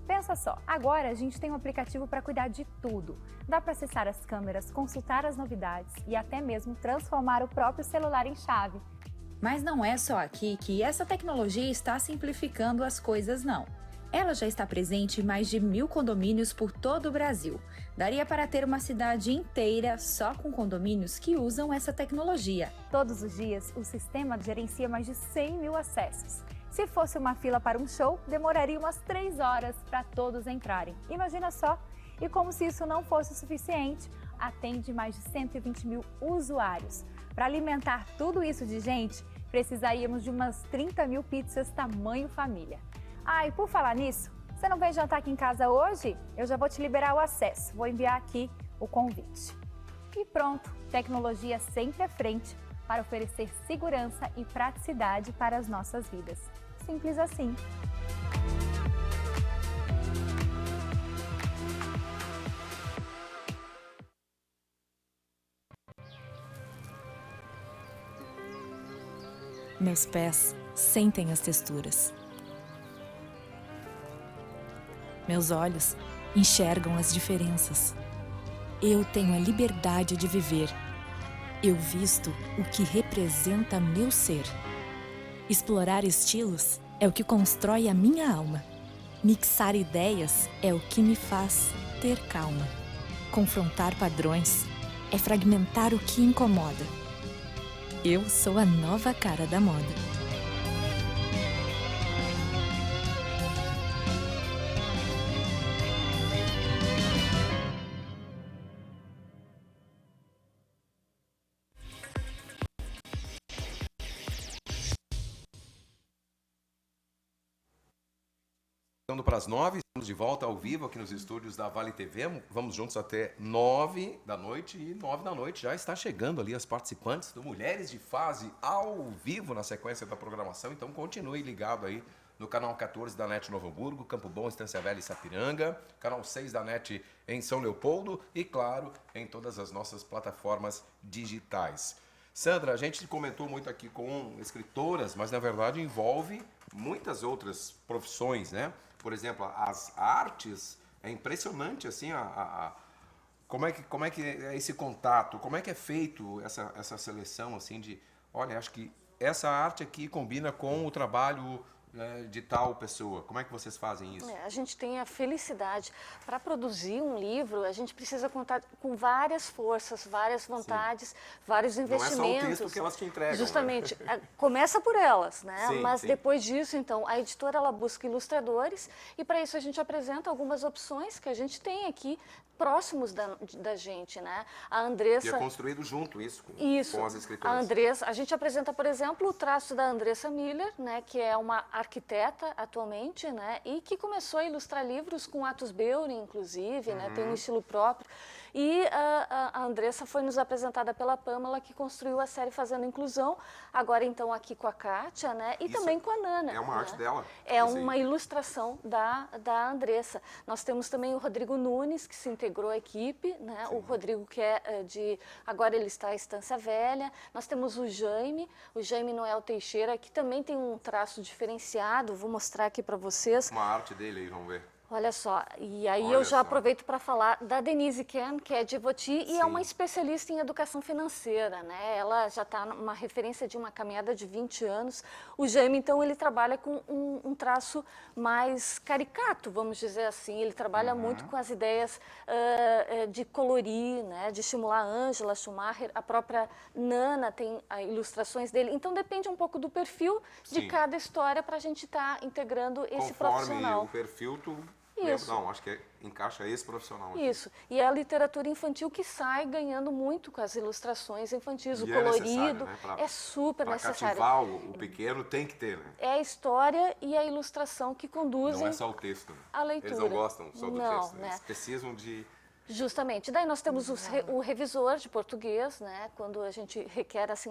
Pensa só, agora a gente tem um aplicativo para cuidar de tudo. Dá para acessar as câmeras, consultar as novidades e até mesmo transformar o próprio celular em chave. Mas não é só aqui que essa tecnologia está simplificando as coisas, não. Ela já está presente em mais de 1000 condomínios por todo o Brasil. Daria para ter uma cidade inteira só com condomínios que usam essa tecnologia. Todos os dias, o sistema gerencia mais de 100 mil acessos. Se fosse uma fila para um show, demoraria umas 3 horas para todos entrarem. Imagina só! E como se isso não fosse o suficiente, atende mais de 120 mil usuários. Para alimentar tudo isso de gente, precisaríamos de umas 30 mil pizzas tamanho família. Ah, e por falar nisso, você não vem jantar aqui em casa hoje? Eu já vou te liberar o acesso, vou enviar aqui o convite. E pronto, tecnologia sempre à frente para oferecer segurança e praticidade para as nossas vidas. Simples assim. Meus pés sentem as texturas. Meus olhos enxergam as diferenças. Eu tenho a liberdade de viver. Eu visto o que representa meu ser. Explorar estilos é o que constrói a minha alma. Mixar ideias é o que me faz ter calma. Confrontar padrões é fragmentar o que incomoda. Eu sou a nova cara da moda. Para as 9, estamos de volta ao vivo aqui nos estúdios da Vale TV. Vamos juntos até 9 da noite e 9 da noite já está chegando ali as participantes do Mulheres de Fase ao vivo na sequência da programação. Então continue ligado aí no canal 14 da NET Novo Hamburgo, Campo Bom, Estância Velha e Sapiranga, canal 6 da NET em São Leopoldo e, claro, em todas as nossas plataformas digitais. Sandra, a gente comentou muito aqui com escritoras, mas na verdade envolve muitas outras profissões, né? Por exemplo, as artes, é impressionante assim como é que é esse contato, como é que é feito essa seleção assim de, olha, acho que essa arte aqui combina com o trabalho de tal pessoa. Como é que vocês fazem isso? A gente tem a felicidade. Para produzir um livro, a gente precisa contar com várias forças, várias vontades, sim, vários investimentos. Não é só o texto que elas te entregam. Justamente. Né? Começa por elas, né? Sim, mas sim. Depois disso, então, a editora ela busca ilustradores e para isso a gente apresenta algumas opções que a gente tem aqui próximos da gente, né? A Andressa... E é construído junto isso com as escritoras. A Andressa, a gente apresenta, por exemplo, o traço da Andressa Miller, né? Que é uma arquiteta atualmente, né? E que começou a ilustrar livros com Atos Beuri, inclusive, né? Tem um estilo próprio. E a Andressa foi nos apresentada pela Pamela, que construiu a série Fazendo Inclusão, agora então aqui com a Kátia, né? E também com a Nana. É uma né? arte dela? É uma ilustração da Andressa. Nós temos também o Rodrigo Nunes, que se integrou à equipe, né? O Rodrigo que é agora ele está à Estância Velha. Nós temos o Jaime Noel Teixeira, que também tem um traço diferenciado, vou mostrar aqui para vocês. Uma arte dele aí, vamos ver. Olha só, e aí Olha eu já só. aproveito para falar da Denise Ken, que é de Ivoti e é uma especialista em educação financeira, né? Ela já está numa referência de uma caminhada de 20 anos. O Jaime, então, ele trabalha com um traço mais caricato, vamos dizer assim. Ele trabalha muito com as ideias de colorir, né? De estimular a Ângela Schumacher, a própria Nana tem ilustrações dele. Então, depende um pouco do perfil de cada história para a gente estar integrando esse profissional. Conforme o perfil, tu... Isso. Não, acho que encaixa esse profissional aqui. Isso. E é a literatura infantil que sai ganhando muito com as ilustrações infantis. E o colorido né? é super pra necessário. Cativar o pequeno tem que ter, né? É a história e a ilustração que conduzem Não é só o texto. Né? a leitura. Eles não gostam só do Não, texto. né? Eles precisam de... Justamente. Daí nós temos o revisor de português, né? Quando a gente requer assim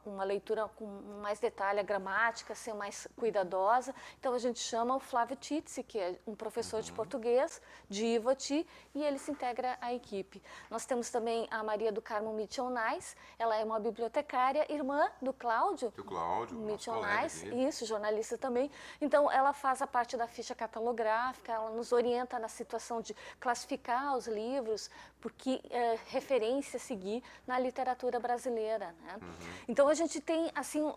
uma leitura com mais detalhe, a gramática, ser mais cuidadosa. Então a gente chama o Flávio Tizzi, que é um professor de português de Ivoti, e ele se integra à equipe. Nós temos também a Maria do Carmo Michonais, ela é uma bibliotecária, irmã do Cláudio. Do Cláudio, nosso Michonais, colega aqui. isso, jornalista também. Então ela faz a parte da ficha catalográfica, ela nos orienta na situação de classificar os livros, porque referência a seguir na literatura brasileira, né? Então a gente tem assim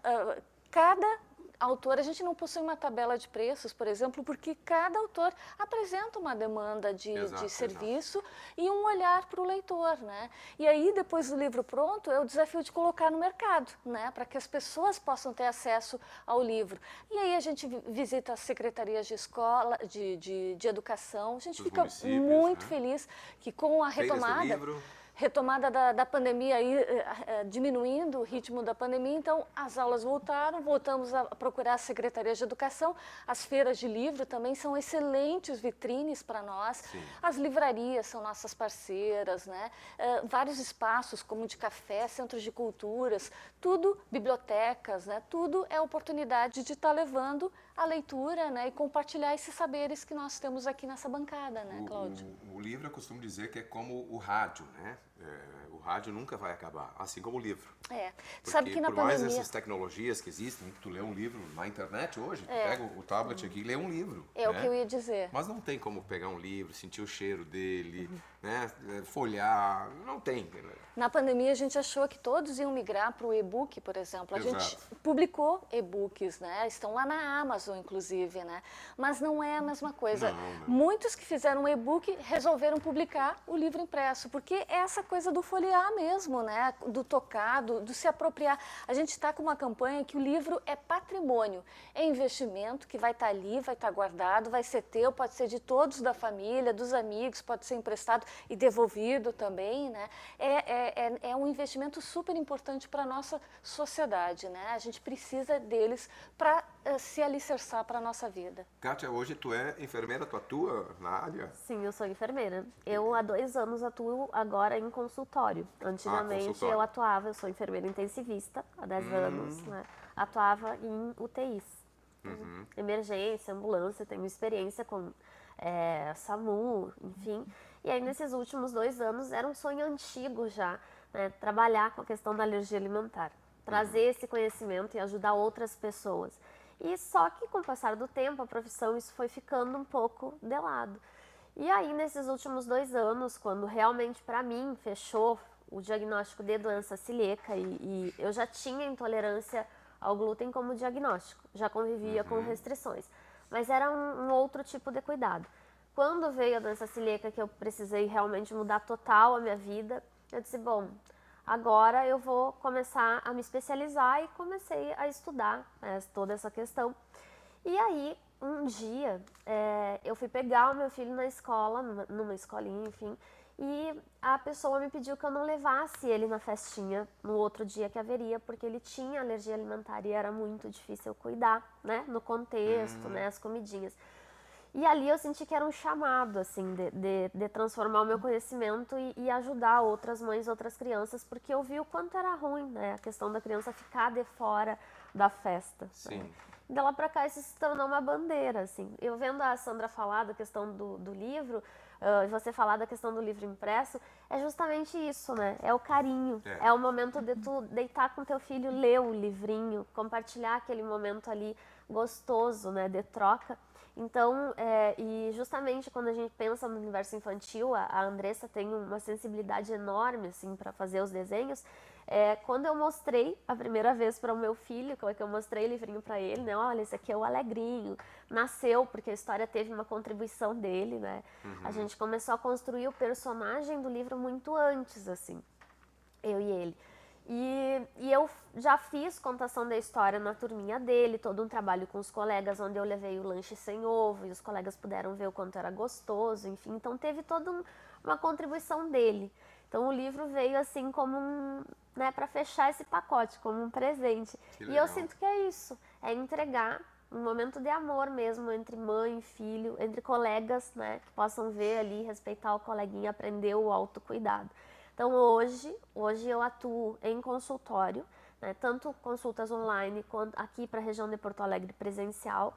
cada autor, a gente não possui uma tabela de preços, por exemplo, porque cada autor apresenta uma demanda de serviço e um olhar para o leitor, né? E aí, depois do livro pronto, é o desafio de colocar no mercado, né? Para que as pessoas possam ter acesso ao livro. E aí a gente visita as secretarias de escola, de educação, a gente fica muito feliz que com a retomada da pandemia, aí, diminuindo o ritmo da pandemia, então as aulas voltamos a procurar as secretarias de educação, as feiras de livro também são excelentes vitrines para nós, as livrarias são nossas parceiras, né? Vários espaços como de café, centros de culturas, tudo, bibliotecas, né? Tudo é oportunidade de estar levando a leitura, né? E compartilhar esses saberes que nós temos aqui nessa bancada, né, Cláudio? O livro eu costumo dizer que é como o rádio, né? O rádio nunca vai acabar, assim como o livro. Porque sabe que na por mais pandemia... essas tecnologias que existem, tu lê um livro na internet hoje, tu pega o tablet aqui e lê um livro. É o que eu ia dizer. Mas não tem como pegar um livro, sentir o cheiro dele, né? Folhear, não tem. Na pandemia a gente achou que todos iam migrar para o e-book, por exemplo. A gente publicou e-books, né? Estão lá na Amazon, inclusive, né? Mas não é a mesma coisa. Não. Muitos que fizeram um e-book resolveram publicar o livro impresso, porque é essa coisa do folhear mesmo, né? Do tocar, do se apropriar. A gente está com uma campanha que o livro é patrimônio, é investimento que vai estar ali, vai estar guardado, vai ser teu, pode ser de todos da família, dos amigos, pode ser emprestado e devolvido também, né? É um investimento super importante para a nossa sociedade, né? A gente precisa deles para se alicerçar para a nossa vida. Kátia, hoje tu é enfermeira, tu atua na área? Sim, eu sou enfermeira. Eu há 2 anos atuo agora em consultório. Antigamente eu sou enfermeira intensivista há 10 anos, né? Atuava em UTIs. Emergência, ambulância, tenho experiência com SAMU, enfim. E aí nesses últimos 2 anos era um sonho antigo já, né? Trabalhar com a questão da alergia alimentar. Trazer esse conhecimento e ajudar outras pessoas. E só que com o passar do tempo, a profissão, isso foi ficando um pouco de lado. E aí, nesses últimos 2 anos, quando realmente, para mim, fechou o diagnóstico de doença celíaca e eu já tinha intolerância ao glúten como diagnóstico, já convivia com restrições, mas era um outro tipo de cuidado. Quando veio a doença celíaca, que eu precisei realmente mudar total a minha vida, eu disse, bom, agora eu vou começar a me especializar e comecei a estudar toda essa questão. E aí um dia eu fui pegar o meu filho na escola, numa escolinha, enfim, e a pessoa me pediu que eu não levasse ele na festinha no outro dia que haveria, porque ele tinha alergia alimentar e era muito difícil cuidar, né, no contexto, né, as comidinhas. E ali eu senti que era um chamado, assim, de transformar o meu conhecimento e ajudar outras mães, outras crianças, porque eu vi o quanto era ruim, né, a questão da criança ficar de fora da festa. Sim. Né? De lá pra cá isso se tornou uma bandeira, assim. Eu vendo a Sandra falar da questão do livro, e você falar da questão do livro impresso, é justamente isso, né? É o carinho, é o momento de tu deitar com teu filho, ler o livrinho, compartilhar aquele momento ali gostoso, né, de troca. Então, e justamente quando a gente pensa no universo infantil, a Andressa tem uma sensibilidade enorme, assim, para fazer os desenhos. Quando eu mostrei a primeira vez para o meu filho, que eu mostrei o livrinho para ele, né? Olha, esse aqui é o Alegrinho. Nasceu porque a história teve uma contribuição dele, né? A gente começou a construir o personagem do livro muito antes, assim, eu e ele. E eu já fiz contação da história na turminha dele, todo um trabalho com os colegas, onde eu levei o lanche sem ovo e os colegas puderam ver o quanto era gostoso, enfim. Então teve toda uma contribuição dele. Então o livro veio assim como né, para fechar esse pacote, como um presente. E eu sinto que é isso, é entregar um momento de amor mesmo entre mãe e filho, entre colegas, né, que possam ver ali, respeitar o coleguinha, aprender o autocuidado. Então hoje eu atuo em consultório, né, tanto consultas online quanto aqui para a região de Porto Alegre presencial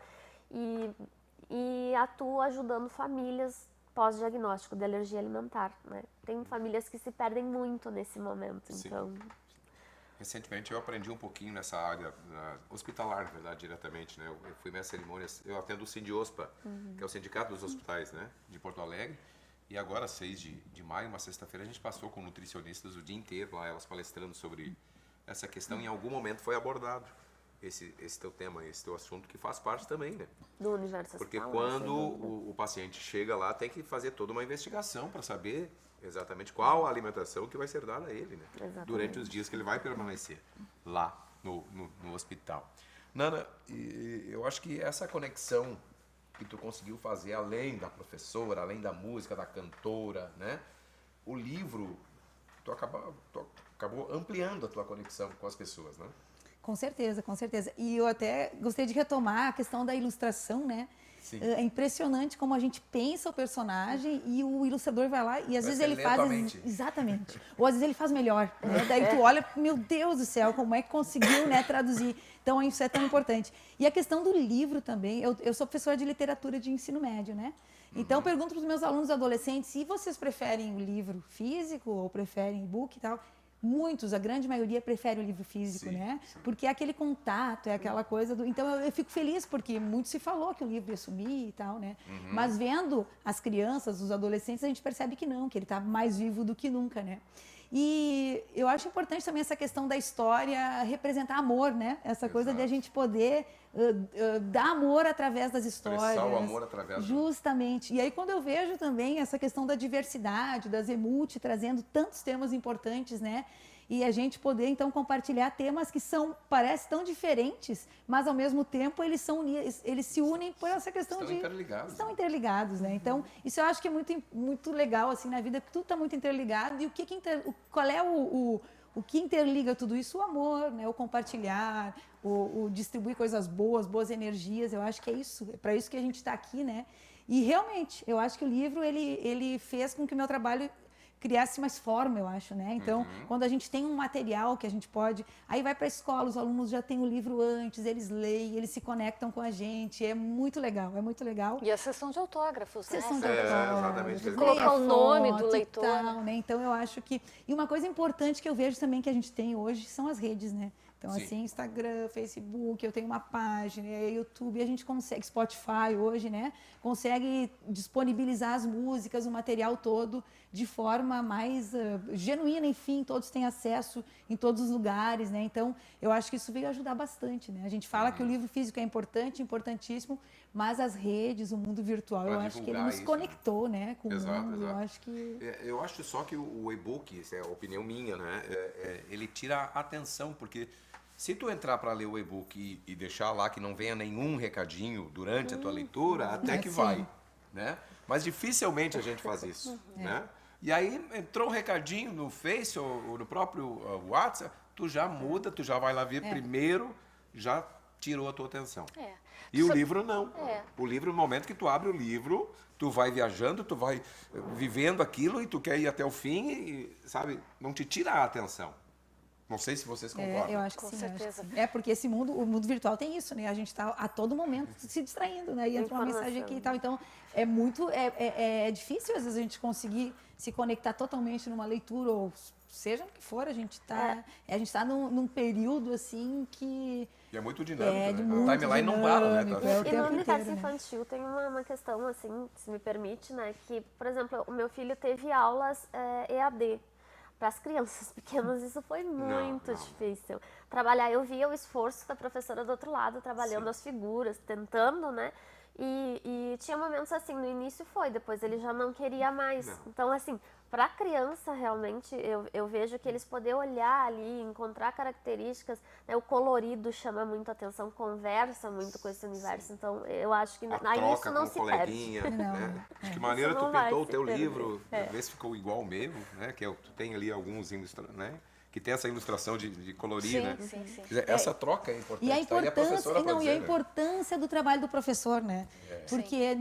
e atuo ajudando famílias pós-diagnóstico de alergia alimentar, né? Tem famílias que se perdem muito nesse momento, então... Recentemente eu aprendi um pouquinho nessa área hospitalar, na verdade, diretamente, né? Eu fui minhas cerimônias, eu atendo o Sindiospa, que é o Sindicato dos Hospitais, né, de Porto Alegre. E agora, 6 de maio, uma sexta-feira, a gente passou com nutricionistas o dia inteiro lá, elas palestrando sobre essa questão. Em algum momento foi abordado esse teu tema, esse teu assunto, que faz parte também, né? Do universo porque hospitalar, quando o paciente chega lá, tem que fazer toda uma investigação para saber exatamente qual a alimentação que vai ser dada a ele, né? Exatamente. Durante os dias que ele vai permanecer lá no hospital. Nana, eu acho que essa conexão que tu conseguiu fazer, além da professora, além da música, da cantora, né? O livro, tu acabou ampliando a tua conexão com as pessoas, né? Com certeza, com certeza. E eu até gostaria de retomar a questão da ilustração, né? Sim. É impressionante como a gente pensa o personagem e o ilustrador vai lá e às vezes ser ele faz... lentamente. Exatamente. Ou às vezes ele faz melhor, né? Daí tu olha, meu Deus do céu, como é que conseguiu, né, traduzir. Então isso é tão importante. E a questão do livro também, eu sou professora de literatura de ensino médio, né? Então eu pergunto para os meus alunos adolescentes se vocês preferem o livro físico ou preferem e-book e tal. Muitos, a grande maioria, prefere o livro físico, Sim, né? sim. Porque é aquele contato, é aquela coisa do... Então, eu fico feliz porque muito se falou que o livro ia sumir e tal, né? Mas vendo as crianças, os adolescentes, a gente percebe que não, que ele está mais vivo do que nunca, né? E eu acho importante também essa questão da história representar amor, né? Essa coisa de a gente poder dar amor através das histórias. Expressar o amor através Justamente. E aí, quando eu vejo também essa questão da diversidade, das Emult trazendo tantos temas importantes, né? E a gente poder, então, compartilhar temas que parecem tão diferentes, mas, ao mesmo tempo, eles se unem por essa questão Estão interligados. Estão interligados, né? Então, isso eu acho que é muito, muito legal, assim, na vida, porque tudo está muito interligado. E qual é o que interliga tudo isso? O amor, né? O compartilhar, o distribuir coisas boas energias. Eu acho que é isso, é para isso que a gente está aqui, né? E, realmente, eu acho que o livro, ele fez com que o meu trabalho criasse mais forma, eu acho, né? Então, quando a gente tem um material que a gente pode... Aí vai para a escola, os alunos já têm o livro antes, eles leem, eles se conectam com a gente. É muito legal, é muito legal. E a sessão de autógrafos, Sessão de né? exatamente. autógrafos, Colocar o nome do foto e leitor. tal, né? Então, eu acho que... E uma coisa importante que eu vejo também que a gente tem hoje são as redes, né? Então, Sim. assim, Instagram, Facebook, eu tenho uma página, YouTube, a gente consegue, Spotify hoje, né? Consegue disponibilizar as músicas, o material todo de forma mais genuína, enfim, todos têm acesso em todos os lugares, né? Então, eu acho que isso veio ajudar bastante, né? A gente fala que o livro físico é importante, importantíssimo, mas as redes, o mundo virtual, Pra eu acho que ele divulgar nos isso, conectou, né? Com Exato, o mundo, exato. eu acho que... Eu acho só que o e-book, isso é a opinião minha, né? Ele tira a atenção, porque Se tu entrar para ler o e-book e deixar lá que não venha nenhum recadinho durante a tua leitura, até que sim. vai, né? Mas dificilmente a gente faz isso, né? E aí entrou um recadinho no Face ou no próprio WhatsApp, tu já muda, tu já vai lá ver primeiro, já tirou a tua atenção. E o livro não. O livro, no momento que tu abre o livro, tu vai viajando, tu vai vivendo aquilo e tu quer ir até o fim e, sabe, não te tira a atenção. Não sei se vocês concordam. Eu acho que Com sim. certeza. É porque esse mundo, o mundo virtual tem isso, né? A gente está a todo momento se distraindo, né? E entra uma mensagem aqui e tal. Então, é muito, é difícil às vezes a gente conseguir se conectar totalmente numa leitura ou seja o que for, a gente está num período assim que E é muito dinâmico, né? muito A timeline não para, né? dinâmico, Tá? o E tempo no universo inteiro, né? infantil tem uma questão, assim, se me permite, né? Que, por exemplo, o meu filho teve aulas EAD. Para as crianças pequenas isso foi muito difícil. Trabalhar, eu via o esforço da professora do outro lado, trabalhando as figuras, tentando, né? E tinha momentos assim, no início foi, depois ele já não queria mais. Então, assim, para a criança, realmente, eu vejo que eles poderem olhar ali, encontrar características, né, o colorido chama muito a atenção, conversa muito com esse universo. Então, eu acho que A aí troca isso não com se o coleguinha, perde. né? De que maneira Isso tu não vai pintou o se teu perder. livro, vê se ficou igual ao meu, né? Que tu tem ali alguns né? Que tem essa ilustração de colorir, né? Sim, sim. Quer dizer, essa troca é importante. E a tá? E importância, professora pra e a dizer, né? importância do trabalho do professor, né? Porque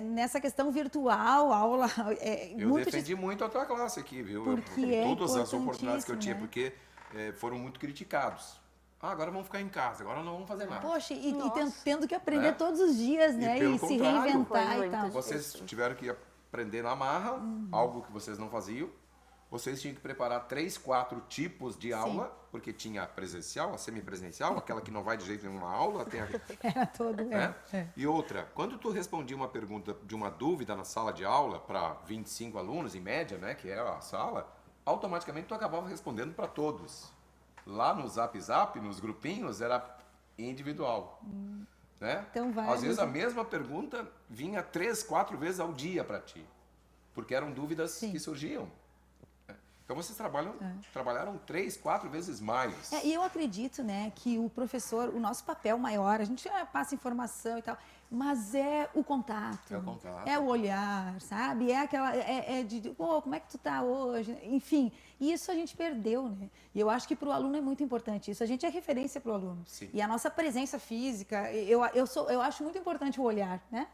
nessa questão virtual, aula é Eu muito defendi muito a tua classe aqui, viu? Porque Em é todas as oportunidades que eu tinha, importantíssimo, porque foram muito criticados. Ah, agora vamos ficar em casa, agora não vamos fazer nada. Poxa, e Nossa. tendo que aprender É. todos os dias, E né? pelo E se contrário, reinventar foi e muito tal. difícil. Vocês tiveram que aprender na marra, algo que vocês não faziam. Vocês tinham que preparar 3, 4 tipos de aula, porque tinha a presencial, a semipresencial, aquela que não vai de jeito nenhum na aula, tem a, Era todo. né? E outra, quando tu respondia uma pergunta de uma dúvida na sala de aula para 25 alunos, em média, né, que é a sala, automaticamente tu acabava respondendo para todos. Lá no Zap Zap, nos grupinhos, era individual. Né? Então vai, Às vezes mas- a mesma pergunta vinha 3, 4 vezes ao dia para ti, porque eram dúvidas que surgiam. Então vocês trabalharam 3, 4 vezes mais. E eu acredito, né, que o professor, o nosso papel maior, a gente passa informação e tal, mas é o contato. É o contato. É o olhar, sabe? É aquela, pô, como é que tu tá hoje? Enfim, isso a gente perdeu, né? E eu acho que para o aluno é muito importante isso. A gente é referência para o aluno. Sim. E a nossa presença física, eu acho muito importante o olhar, né?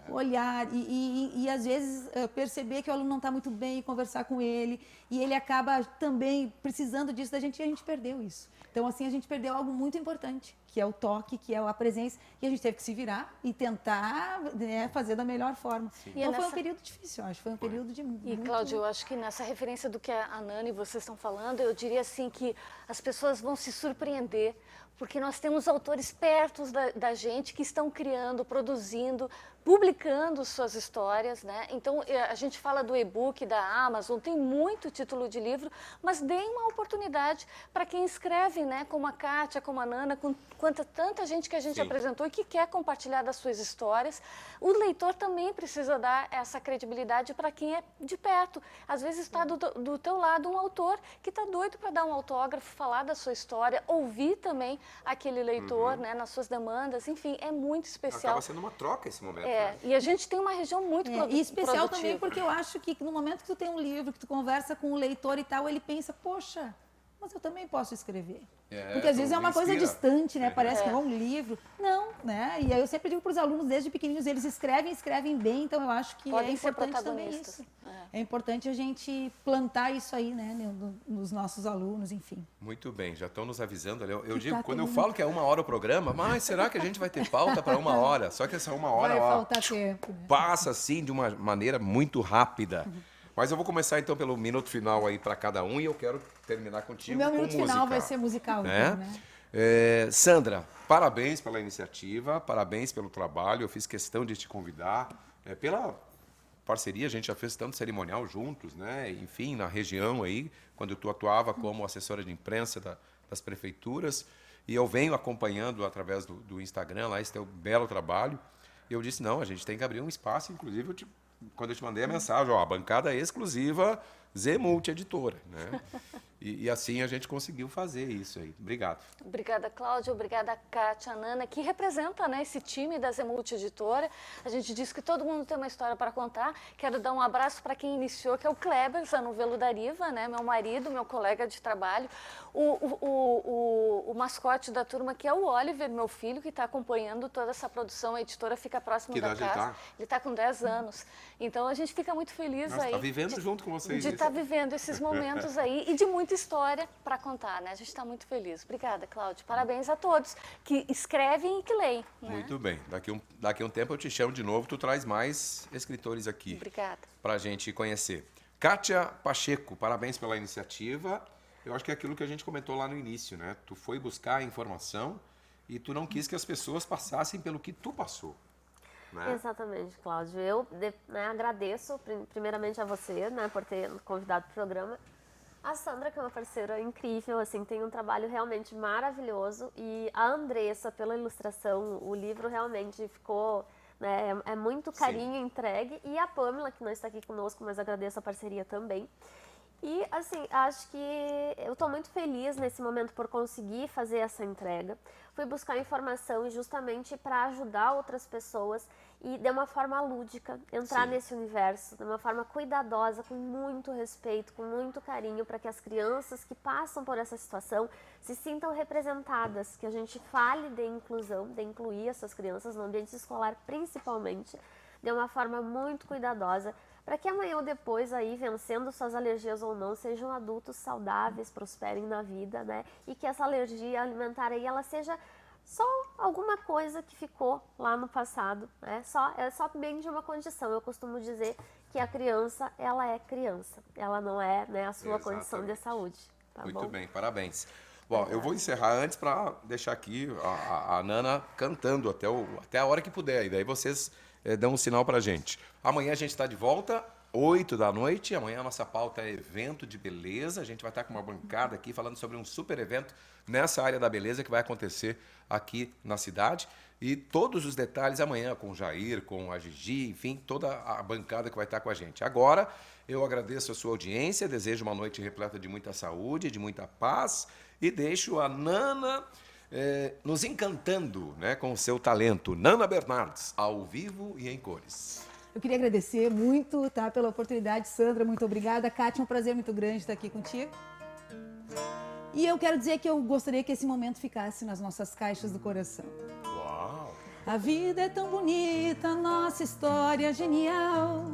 O olhar e às vezes perceber que o aluno não está muito bem e conversar com ele. E ele acaba também precisando disso da gente e a gente perdeu isso. Então, assim, a gente perdeu algo muito importante, que é o toque, que é a presença, e a gente teve que se virar e tentar, né, fazer da melhor forma. Então, foi um período difícil, eu acho. Foi um período de E, muito... Cláudio, eu acho que nessa referência do que a Nani e vocês estão falando, eu diria assim que as pessoas vão se surpreender, porque nós temos autores perto da gente que estão criando, produzindo, publicando suas histórias, né? Então, a gente fala do e-book, da Amazon, tem muito título de livro, mas deem uma oportunidade para quem escreve, né? Como a Kátia, como a Nana, com tanta gente que a gente apresentou e que quer compartilhar das suas histórias. O leitor também precisa dar essa credibilidade para quem é de perto. Às vezes está do teu lado um autor que está doido para dar um autógrafo, falar da sua história, ouvir também aquele leitor, né? Nas suas demandas, enfim, é muito especial. Acaba sendo uma troca esse momento. E a gente tem uma região muito E especial produtiva. também porque eu acho que no momento que tu tem um livro, que tu conversa com o leitor e tal, ele pensa, poxa, mas eu também posso escrever. Porque às vezes é uma coisa inspira. distante, né? Parece que é um livro. Não, né? E aí eu sempre digo para os alunos, desde pequenininhos, eles escrevem bem, então eu acho que Podem é ser importante também protagonistas. isso. É importante a gente plantar isso aí, né? Nos nossos alunos, enfim. Muito bem, já estão nos avisando ali. Eu digo, tá quando eu tendo- falo que é 1 hora o programa, mas será que a gente vai ter pauta para 1 hora? Só que essa 1 hora, Vai ó, faltar tempo, né? passa assim de uma maneira muito rápida. Mas eu vou começar então pelo minuto final aí para cada um e eu quero terminar O contigo meu com minuto música. final vai ser musical, né? então, né? Sandra, parabéns pela iniciativa, parabéns pelo trabalho. Eu fiz questão de te convidar pela parceria. A gente já fez tanto cerimonial juntos, né? Enfim, na região aí, quando tu atuava como assessora de imprensa das prefeituras. E eu venho acompanhando através do Instagram lá esse teu belo trabalho. E eu disse, não, a gente tem que abrir um espaço. Inclusive, quando eu te mandei a mensagem, ó, a bancada exclusiva Zé Multi Editora, né? E assim a gente conseguiu fazer isso aí. Obrigado. Obrigada, Cláudia. Obrigada, Kátia, Nana, que representa, né, esse time da Zemult Editora. A gente diz que todo mundo tem uma história para contar. Quero dar um abraço para quem iniciou, que é o Kleber Zanovelo da Riva, né, meu marido, meu colega de trabalho. O mascote da turma, que é o Oliver, meu filho, que está acompanhando toda essa produção. A editora fica próximo da idade casa. Ele está com 10 anos. Então a gente fica muito feliz aí. Está vivendo junto com vocês. De estar vivendo esses momentos aí e de muita história para contar, né? A gente está muito feliz. Obrigada, Cláudio. Parabéns a todos que escrevem e que leem. Né? Muito bem. Daqui a um tempo eu te chamo de novo, tu traz mais escritores aqui. Obrigada. Para a gente conhecer. Kátia Pacheco, parabéns pela iniciativa. Eu acho que é aquilo que a gente comentou lá no início, né? Tu foi buscar a informação e tu não quis que as pessoas passassem pelo que tu passou. Né? Exatamente, Cláudio. Eu agradeço primeiramente a você, né, por ter convidado para o programa. A Sandra, que é uma parceira incrível, assim, tem um trabalho realmente maravilhoso. E a Andressa, pela ilustração, o livro realmente ficou... né, é muito carinho entregue. E a Pamela, que não está aqui conosco, mas agradeço a parceria também. E, assim, acho que eu estou muito feliz nesse momento por conseguir fazer essa entrega. Fui buscar informação justamente para ajudar outras pessoas e de uma forma lúdica, entrar nesse universo, de uma forma cuidadosa, com muito respeito, com muito carinho, para que as crianças que passam por essa situação se sintam representadas, que a gente fale de inclusão, de incluir essas crianças no ambiente escolar principalmente, de uma forma muito cuidadosa, para que amanhã ou depois, aí, vencendo suas alergias ou não, sejam adultos saudáveis, prosperem na vida, né? E que essa alergia alimentar aí, ela seja só alguma coisa que ficou lá no passado, né? É só bem de uma condição. Eu costumo dizer que a criança, ela é criança. Ela não é, né, a sua condição de saúde. Tá Muito bom? bem, parabéns. Bom, eu vou encerrar antes para deixar aqui a Nana cantando até a hora que puder. E daí vocês dão um sinal pra gente. Amanhã a gente está de volta, 8 da noite. Amanhã a nossa pauta é evento de beleza. A gente vai estar com uma bancada aqui falando sobre um super evento nessa área da beleza que vai acontecer aqui na cidade. E todos os detalhes amanhã com o Jair, com a Gigi, enfim, toda a bancada que vai estar com a gente. Agora, eu agradeço a sua audiência, desejo uma noite repleta de muita saúde, de muita paz e deixo a Nana nos encantando, né, com o seu talento. Nana Bernardes, ao vivo e em cores. Eu queria agradecer muito, tá, pela oportunidade, Sandra, muito obrigada. Kátia, é um prazer muito grande estar aqui contigo. E eu quero dizer que eu gostaria que esse momento ficasse nas nossas caixas do coração. Uau! A vida é tão bonita, nossa história é genial.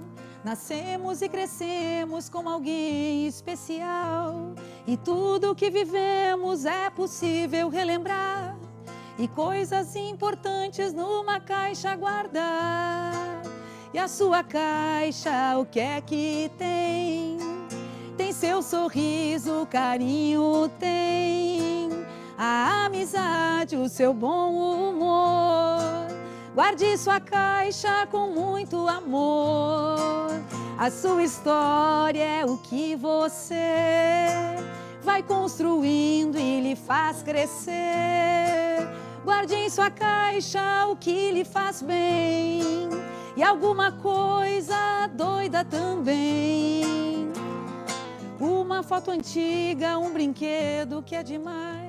Nascemos e crescemos como alguém especial. E tudo que vivemos é possível relembrar. E coisas importantes numa caixa guardar. E a sua caixa, o que é que tem? Tem seu sorriso, carinho tem. A amizade, o seu bom humor. Guarde sua caixa com muito amor. A sua história é o que você vai construindo e lhe faz crescer. Guarde em sua caixa o que lhe faz bem e alguma coisa doida também. Uma foto antiga, um brinquedo que é demais.